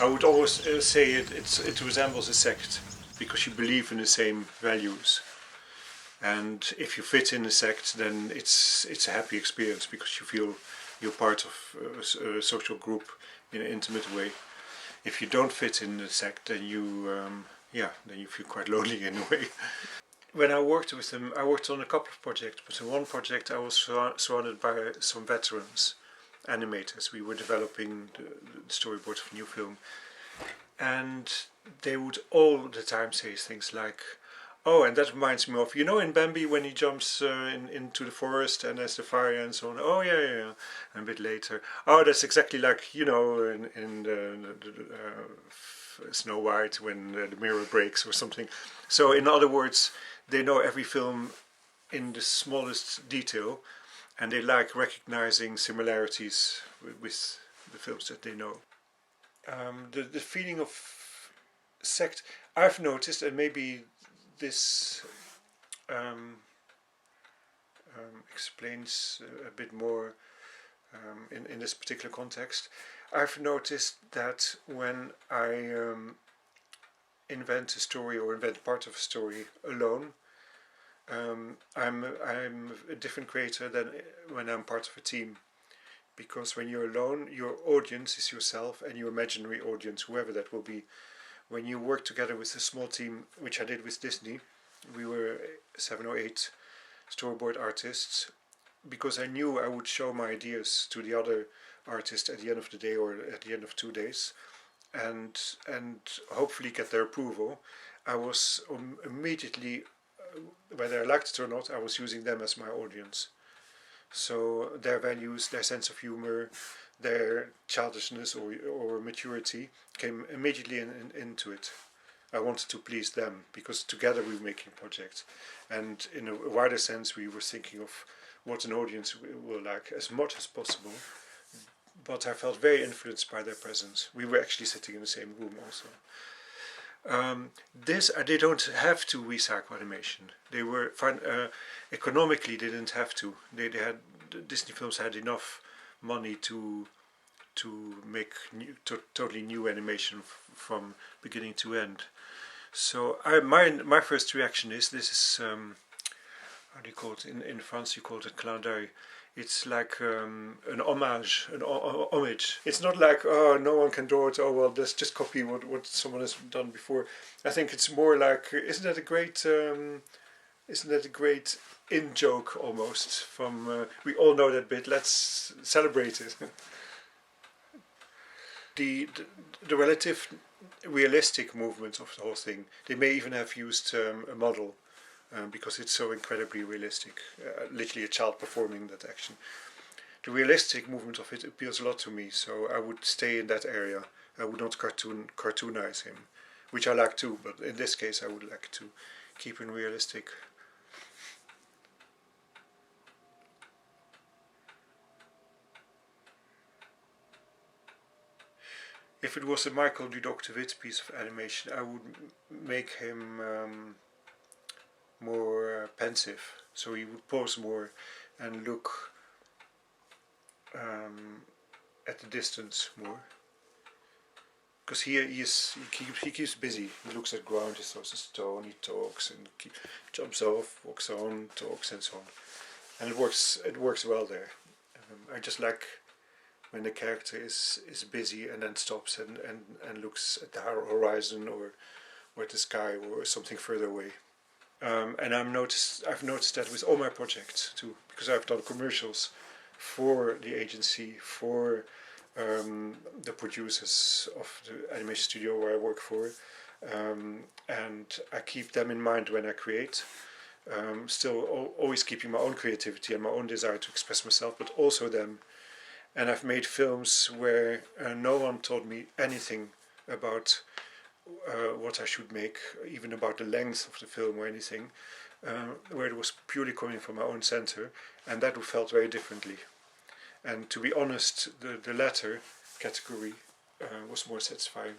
I would always say it resembles a sect, because you believe in the same values. And if you fit in a sect, then it's a happy experience, because you feel you're part of a social group in an intimate way. If you don't fit in the sect, then you feel quite lonely in a way. When I worked with them, I worked on a couple of projects, but in one project I was surrounded by some veterans animators. We were developing the storyboard of a new film, and they would all the time say things like, "Oh, and that reminds me of, in Bambi when he jumps into the forest and there's the fire and so on. Oh, yeah. And a bit later, oh, that's exactly like, in Snow White when the mirror breaks or something." So in other words, they know every film in the smallest detail, and they like recognizing similarities with the films that they know. The feeling of sect, I've noticed, and maybe this explains a bit more in this particular context. I've noticed that when I invent a story or invent part of a story alone, I'm a different creator than when I'm part of a team. Because when you're alone, your audience is yourself and your imaginary audience, whoever that will be. When you work together with a small team, which I did with Disney, we were 7 or 8 storyboard artists, because I knew I would show my ideas to the other artists at the end of the day or at the end of 2 days, and hopefully get their approval. I was immediately, whether I liked it or not, I was using them as my audience. So their values, their sense of humor, their childishness or maturity came immediately into it. I wanted to please them, because together we were making projects, and in a wider sense we were thinking of what an audience will like as much as possible. But I felt very influenced by their presence. We were actually sitting in the same room also. They don't have to recycle animation. They were economically they didn't have to. Disney Films had enough money to make totally new animation from beginning to end. So my first reaction is, this is how do you call it in France? You call it a clin d'œil. It's like an homage, homage. It's not like, oh, no one can draw it, oh well, let's just copy what someone has done before. I think it's more like, isn't that a great in-joke almost from, we all know that bit, let's celebrate it. the relative realistic movement of the whole thing, they may even have used a model, because it's so incredibly realistic, literally a child performing that action. The realistic movement of it appeals a lot to me, so I would stay in that area. I would not cartoonize him, which I like too, but in this case I would like to keep him realistic. If it was a Michael Dudok-de-Wit piece of animation, I would make him more pensive, so he would pause more and look at the distance more, because he keeps busy. He looks at ground, he throws a stone, he talks and jumps off, walks on, talks and so on, and it works well there. I just like when the character is busy and then stops and looks at the horizon or at the sky or something further away. And I've noticed that with all my projects too, because I've done commercials for the agency, for the producers of the animation studio where I work for, and I keep them in mind when I create. Still always keeping my own creativity and my own desire to express myself, but also them. And I've made films where no one told me anything about what I should make, even about the length of the film or anything, where it was purely coming from my own center, and that felt very differently. And to be honest, the latter category was more satisfying.